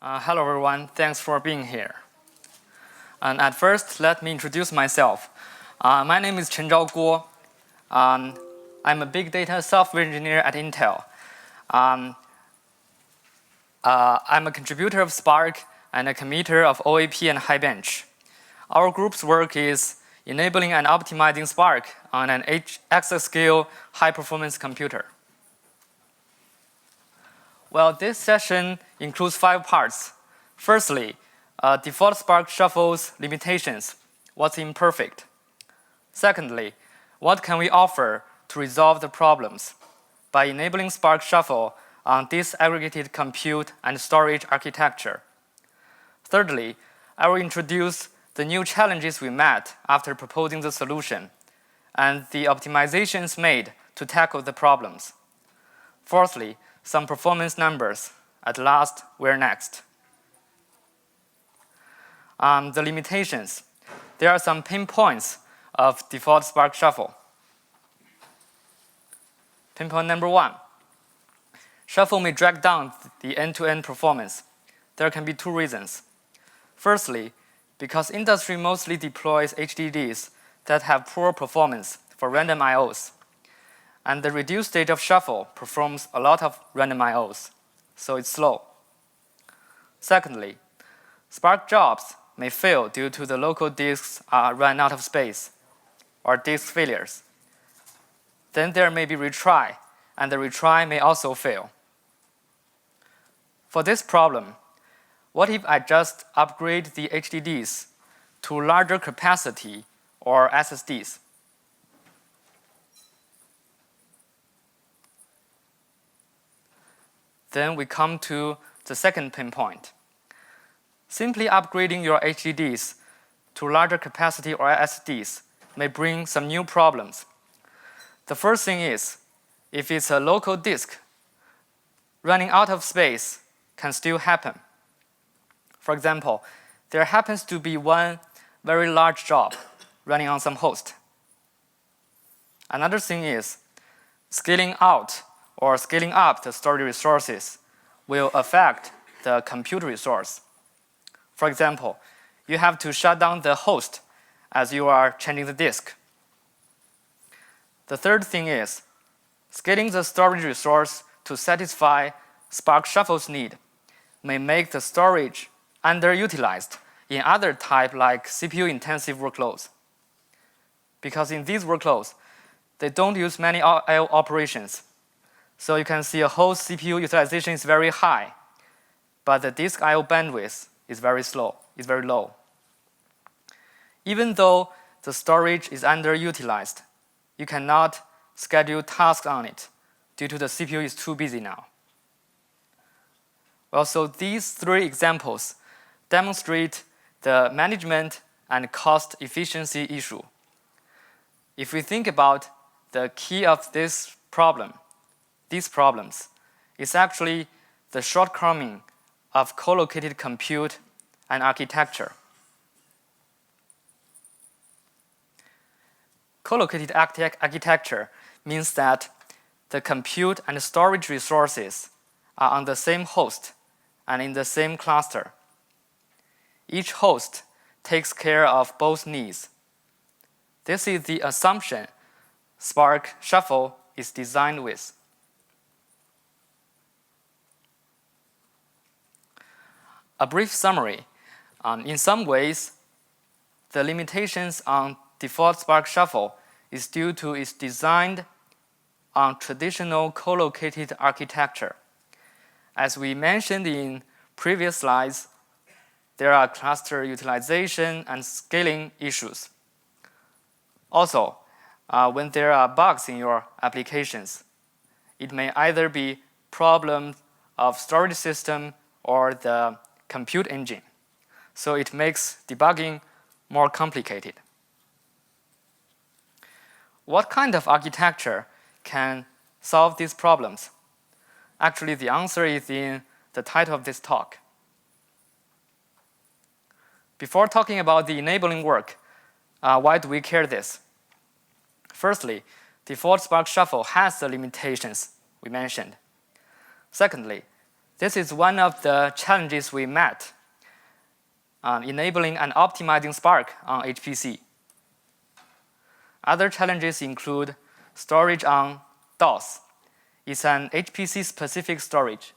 Hello everyone, thanks for being here. And at first, let me introduce myself. My name is Chenzhao Guo. I'm a big data software engineer at Intel. I'm a contributor of Spark and a committer of OAP and Highbench. Our group's work is enabling and optimizing Spark on an exascale high-performance computer. Well, this session includes 5 parts. Firstly, default Spark shuffle's limitations. What's imperfect? Secondly, what can we offer to resolve the problems by enabling Spark shuffle on disaggregated compute and storage architecture? Thirdly, I will introduce the new challenges we met after proposing the solution and the optimizations made to tackle the problems. Fourthly, some performance numbers. At last, we're next. The limitations. There are some pain points of default Spark Shuffle. Pain point number 1. Shuffle may drag down the end-to-end performance. There can be 2 reasons. Firstly, because industry mostly deploys HDDs that have poor performance for random IOs. And the reduced state of shuffle performs a lot of random IOs, so it's slow. Secondly, Spark jobs may fail due to the local disks run out of space or disk failures. Then there may be retry, and the retry may also fail. For this problem, what if I just upgrade the HDDs to larger capacity or SSDs? Then we come to the second pain point. Simply upgrading your HDDs to larger capacity or SSDs may bring some new problems. The first thing is, if it's a local disk, running out of space can still happen. For example, there happens to be one very large job running on some host. Another thing is, scaling out or scaling up the storage resources will affect the compute resource. For example, you have to shut down the host as you are changing the disk. The third thing is, scaling the storage resource to satisfy Spark Shuffle's need may make the storage underutilized in other types like CPU-intensive workloads. Because in these workloads, they don't use many I/O operations. So you can see a whole CPU utilization is very high, but the disk I/O bandwidth is very low. Even though the storage is underutilized, you cannot schedule tasks on it due to the CPU is too busy now. Well, so these 3 examples demonstrate the management and cost efficiency issue. If we think about the key of these problems, is actually the shortcoming of collocated compute and architecture. Collocated architecture means that the compute and storage resources are on the same host and in the same cluster. Each host takes care of both needs. This is the assumption Spark Shuffle is designed with. A brief summary. In some ways, the limitations on default Spark Shuffle is due to its design on traditional collocated architecture. As we mentioned in previous slides, there are cluster utilization and scaling issues. Also, when there are bugs in your applications, it may either be problems of storage system or the compute engine. So it makes debugging more complicated. What kind of architecture can solve these problems? Actually, the answer is in the title of this talk. Before talking about the enabling work, why do we care this? Firstly, default Spark Shuffle has the limitations we mentioned. Secondly, This is one of the challenges we met, enabling and optimizing Spark on HPC. Other challenges include storage on DOS. It's an HPC-specific storage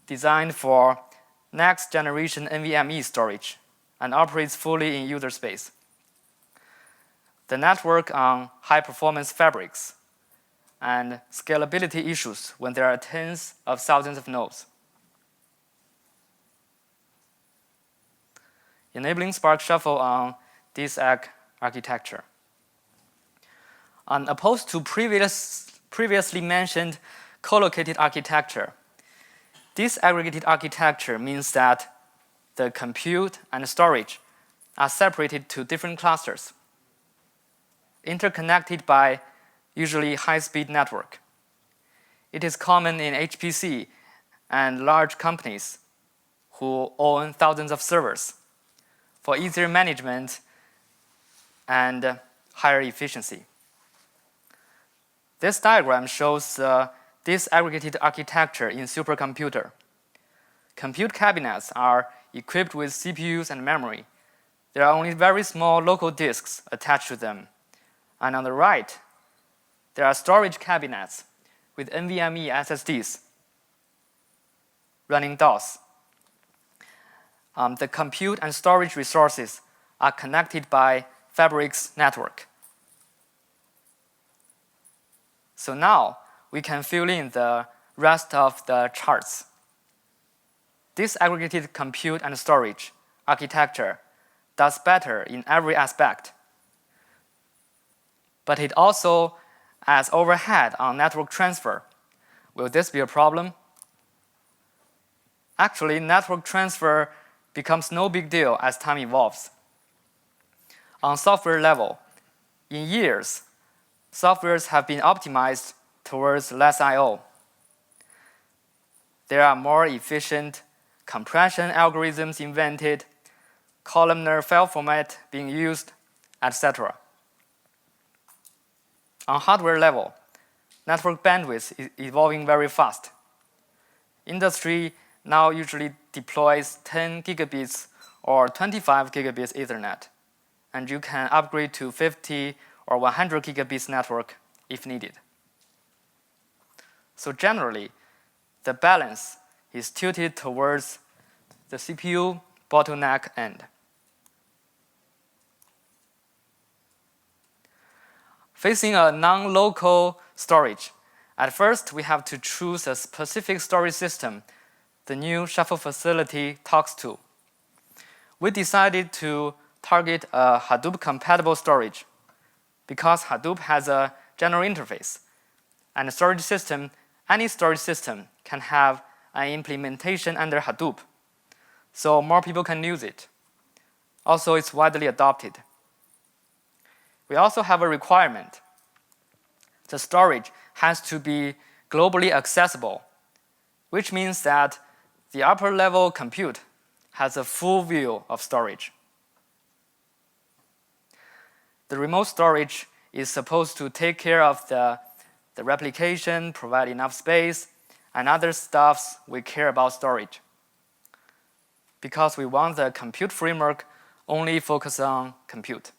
designed for next-generation NVMe storage and operates fully in user space. The network on high-performance fabrics and scalability issues when there are tens of thousands of nodes. Enabling Spark Shuffle on Disaggregated architecture. Opposed to previously mentioned collocated architecture, disaggregated architecture means that the compute and storage are separated to different clusters, interconnected by usually high-speed network. It is common in HPC and large companies who own thousands of servers for easier management and higher efficiency. This diagram shows the disaggregated architecture in supercomputer. Compute cabinets are equipped with CPUs and memory. There are only very small local disks attached to them. And on the right, there are storage cabinets with NVMe SSDs running DOS. The compute and storage resources are connected by Fabric's network. So now we can fill in the rest of the charts. Disaggregated compute and storage architecture does better in every aspect, but it also adds overhead on network transfer. Will this be a problem? Actually, network transfer becomes no big deal as time evolves. On software level, in years, softwares have been optimized towards less I/O. There are more efficient compression algorithms invented, columnar file format being used, etc. On hardware level, network bandwidth is evolving very fast. Industry now usually deploys 10 gigabits or 25 gigabits Ethernet, and you can upgrade to 50 or 100 gigabits network if needed. So generally, the balance is tilted towards the CPU bottleneck end. Facing a non-local storage, at first we have to choose a specific storage system the new Shuffle facility talks to. We decided to target a Hadoop-compatible storage because Hadoop has a general interface, and any storage system can have an implementation under Hadoop, so more people can use it. Also, it's widely adopted. We also have a requirement. The storage has to be globally accessible, which means that the upper level compute has a full view of storage. The remote storage is supposed to take care of the replication, provide enough space, and other stuffs we care about storage. Because we want the compute framework only focus on compute.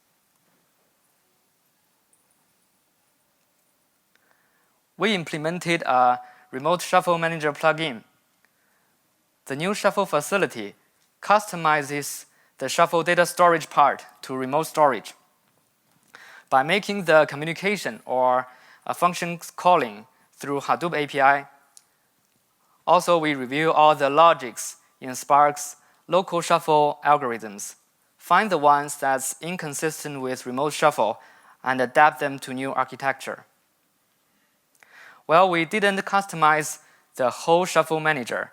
We implemented a remote Shuffle Manager plugin. The new Shuffle facility customizes the Shuffle data storage part to remote storage by making the communication or a function calling through Hadoop API. Also, we review all the logics in Spark's local Shuffle algorithms, find the ones that's inconsistent with remote Shuffle, and adapt them to new architecture. Well, we didn't customize the whole Shuffle Manager,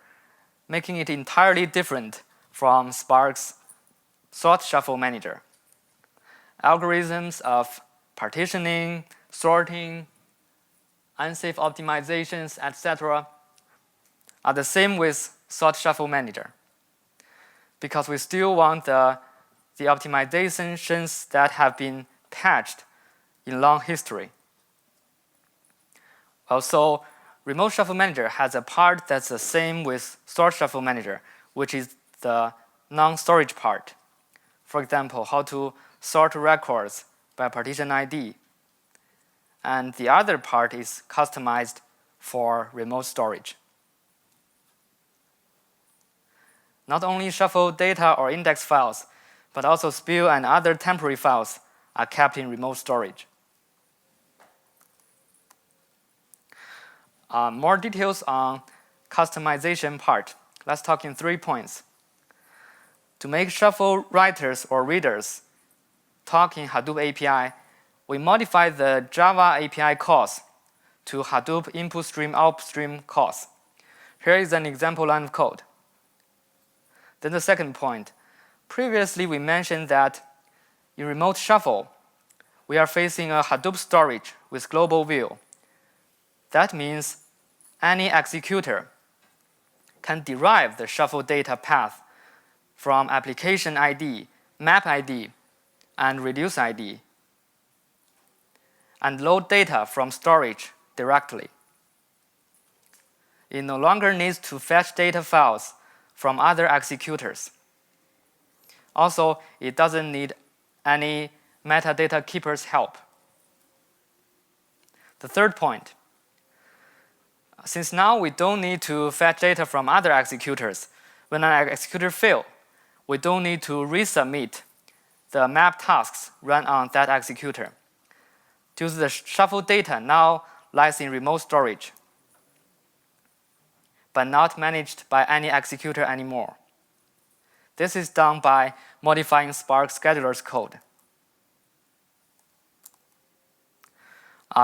making it entirely different from Spark's Sort Shuffle Manager. Algorithms of partitioning, sorting, unsafe optimizations, etc. are the same with Sort Shuffle Manager, because we still want the optimizations that have been patched in long history. Also, Remote Shuffle Manager has a part that's the same with Storage Shuffle Manager, which is the non-storage part. For example, how to sort records by partition ID. And the other part is customized for remote storage. Not only shuffle data or index files, but also spill and other temporary files are kept in remote storage. More details on customization part. Let's talk in 3 points. To make shuffle writers or readers talk in Hadoop API, we modify the Java API calls to Hadoop input stream output stream calls. Here is an example line of code. Then the second point. Previously, we mentioned that in remote shuffle, we are facing a Hadoop storage with global view. That means any executor can derive the shuffle data path from application ID, map ID, and reduce ID, and load data from storage directly. It no longer needs to fetch data files from other executors. Also, it doesn't need any metadata keeper's help. The third point, since now we don't need to fetch data from other executors, when an executor fails, we don't need to resubmit the map tasks run on that executor. Due to the shuffle data now lies in remote storage, but not managed by any executor anymore. This is done by modifying Spark scheduler's code.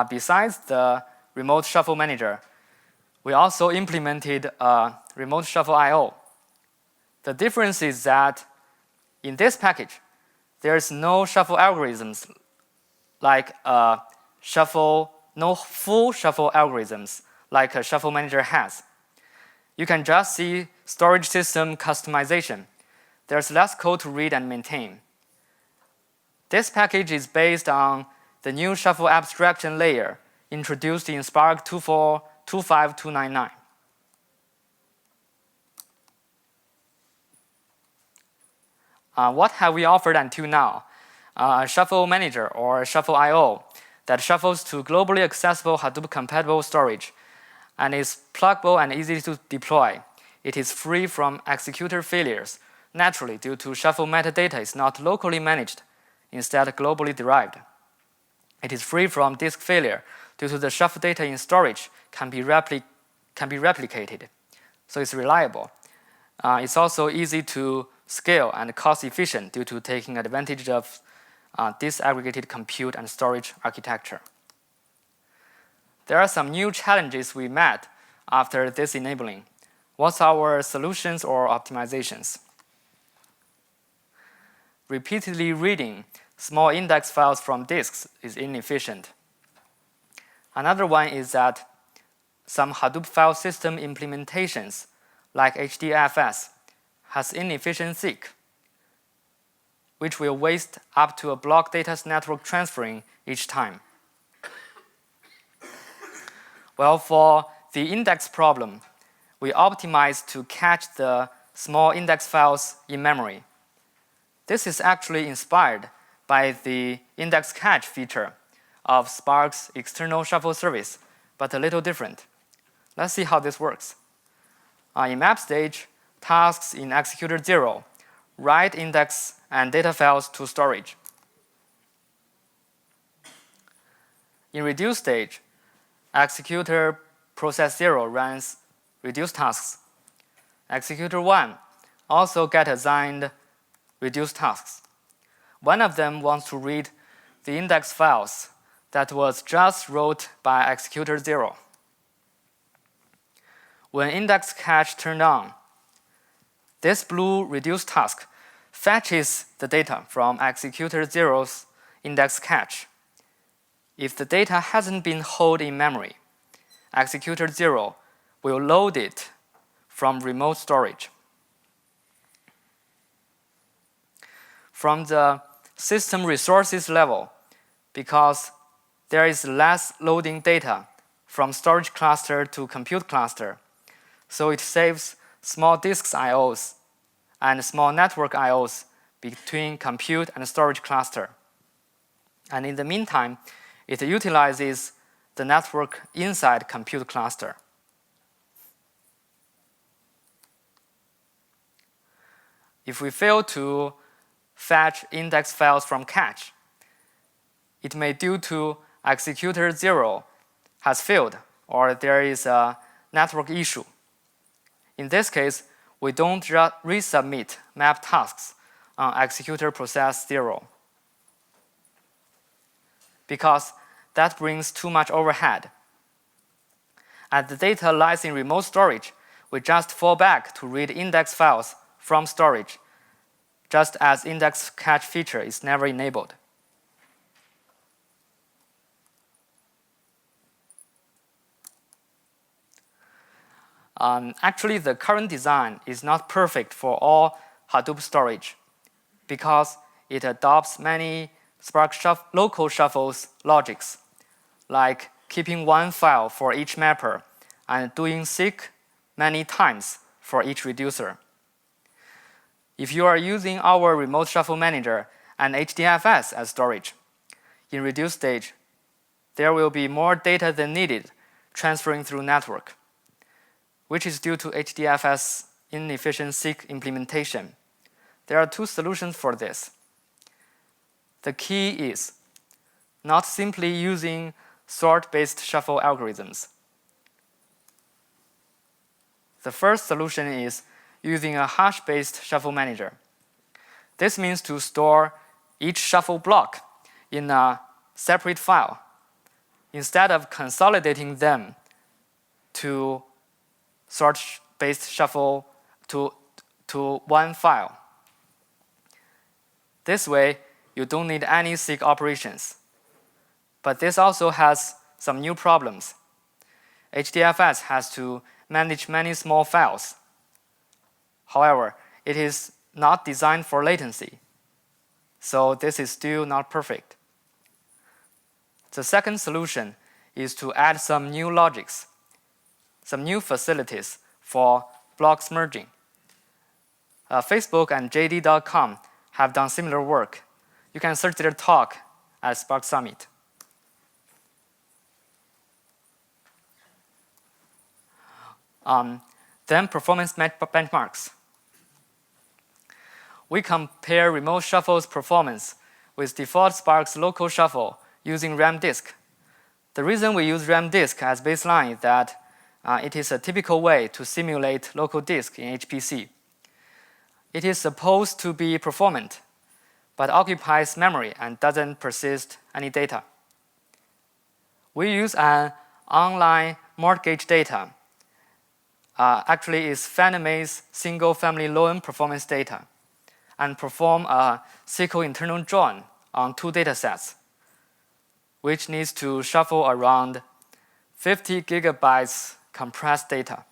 Besides the remote shuffle manager, we also implemented remote shuffle I/O. The difference is that in this package, there's no shuffle algorithms like no full shuffle algorithms like a shuffle manager has. You can just see storage system customization. There's less code to read and maintain. This package is based on the new shuffle abstraction layer introduced in Spark 2525299. What have we offered until now? A shuffle manager or shuffle I/O that shuffles to globally accessible Hadoop-compatible storage and is pluggable and easy to deploy. It is free from executor failures. Naturally, due to shuffle metadata is not locally managed, instead globally derived. It is free from disk failure due to the shuffle data in storage can be replicated, so it's reliable. It's also easy to scale and cost efficient due to taking advantage of disaggregated compute and storage architecture. There are some new challenges we met after this enabling. What's our solutions or optimizations? Repeatedly reading small index files from disks is inefficient. Another one is that some Hadoop file system implementations, like HDFS, has inefficient seek, which will waste up to a block data network transferring each time. Well, for the index problem, we optimize to catch the small index files in memory. This is actually inspired by the index catch feature of Spark's external shuffle service, but a little different. Let's see how this works. In map stage, tasks in executor 0 write index and data files to storage. In reduce stage, executor process 0 runs reduce tasks. Executor 1 also get assigned reduce tasks. One of them wants to read the index files that was just wrote by executor 0. When index catch turned on, this blue reduce task fetches the data from executor 0's index catch. If the data hasn't been held in memory, executor 0 will load it from remote storage. From the system resources level, because there is less loading data from storage cluster to compute cluster, so it saves small disks IOs and small network IOs between compute and storage cluster. And in the meantime, it utilizes the network inside compute cluster. If we fail to fetch index files from cache, it may due to executor 0 has failed or there is a network issue. In this case, we don't resubmit map tasks on executor process 0 because that brings too much overhead. As the data lies in remote storage, we just fall back to read index files from storage, just as index cache feature is never enabled. Actually, the current design is not perfect for all Hadoop storage because it adopts many Spark local shuffles logics, like keeping one file for each mapper and doing seek many times for each reducer. If you are using our remote shuffle manager and HDFS as storage, in reduced stage, there will be more data than needed transferring through network, which is due to HDFS inefficient seek implementation. There are two solutions for this. The key is not simply using sort-based shuffle algorithms. The first solution is using a hash-based shuffle manager. This means to store each shuffle block in a separate file instead of consolidating them to sort-based shuffle to one file. This way, you don't need any seek operations. But this also has some new problems. HDFS has to manage many small files. However, it is not designed for latency, so this is still not perfect. The second solution is to add some new logics, some new facilities for blocks merging. Facebook and JD.com have done similar work. You can search their talk at Spark Summit. Then performance benchmarks. We compare remote shuffle's performance with default Spark's local shuffle using RAM disk. The reason we use RAM disk as baseline is that it is a typical way to simulate local disk in HPC. It is supposed to be performant, but occupies memory and doesn't persist any data. We use an online mortgage data. Actually, it's Fannie Mae's single-family loan performance data, and perform a SQL internal join on two datasets, which needs to shuffle around 50 gigabytes compressed data.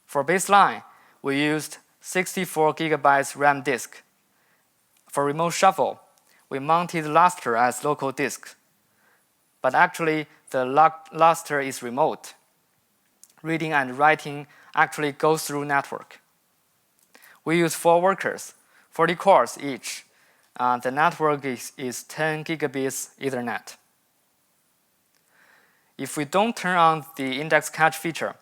For baseline, we used 64 gigabytes RAM disk. For remote shuffle, we mounted Lustre as local disk. But actually, the Lustre is remote. Reading and writing actually goes through network. We use 4 workers, 40 cores each. The network is 10 gigabits Ethernet. If we don't turn on the index cache feature,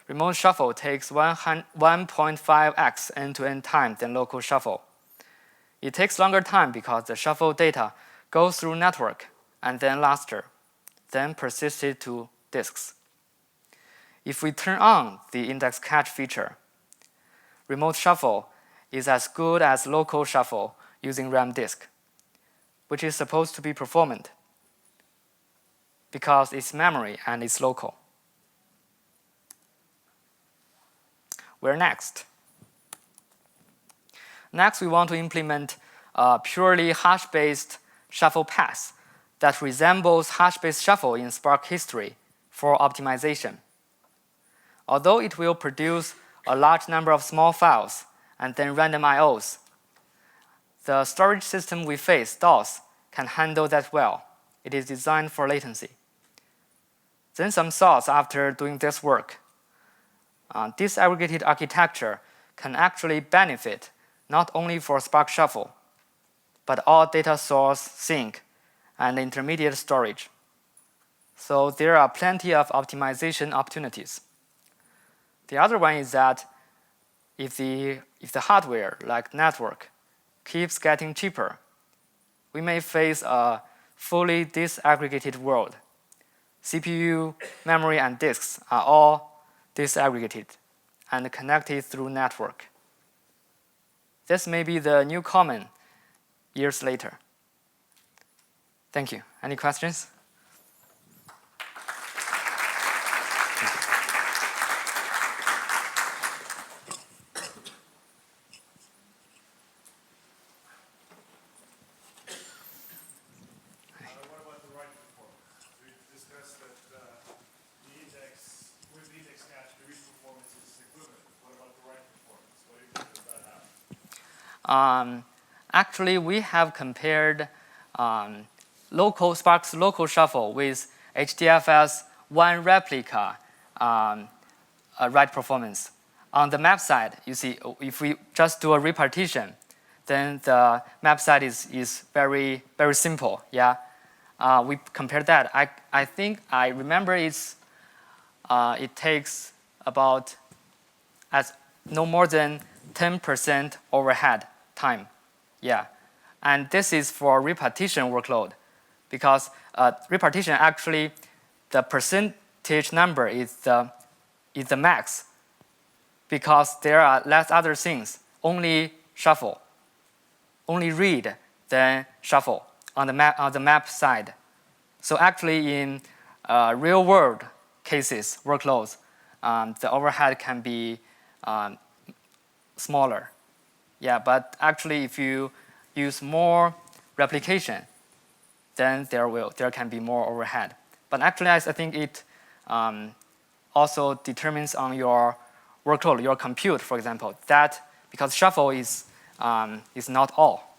remote shuffle takes 1.5x end-to-end time than local shuffle. It takes longer time because the shuffle data goes through network and then Lustre, then persisted to disks. If we turn on the index cache feature, remote shuffle is as good as local shuffle using RAM disk, which is supposed to be performant because it's memory and it's local. Where next? Next, we want to implement a purely hash-based shuffle path that resembles hash-based shuffle in Spark history for optimization. Although it will produce a large number of small files and then random IOs, the storage system we face, DOS, can handle that well. It is designed for latency. Then some thoughts after doing this work. Disaggregated architecture can actually benefit not only for Spark Shuffle, but all data source sync and intermediate storage. So there are plenty of optimization opportunities. The other one is that if the hardware, like network, keeps getting cheaper, we may face a fully disaggregated world. CPU, memory, and disks are all disaggregated and connected through network. This may be the new common years later. Thank you. Any questions? Actually, we have compared Spark's local shuffle with HDFS one replica write performance. On the map side, you see, if we just do a repartition, then the map side is very, very simple. Yeah, we compared that. I think I remember it takes about no more than 10% overhead time. Yeah, and this is for repartition workload, because repartition actually the percentage number is the max, because there are less other things. Only shuffle, only read, then shuffle on the map side. So actually, in real world cases workloads, the overhead can be smaller. Yeah, but actually, if you use more replication, then there can be more overhead. But actually, I think it also determines on your workload, your compute, for example. That because shuffle is not all.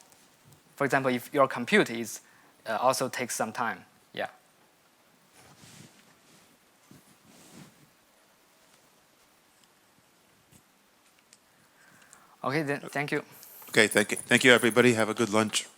For example, if your compute is also takes some time. Yeah. Okay, then thank you. Okay, thank you. Thank you, everybody. Have a good lunch.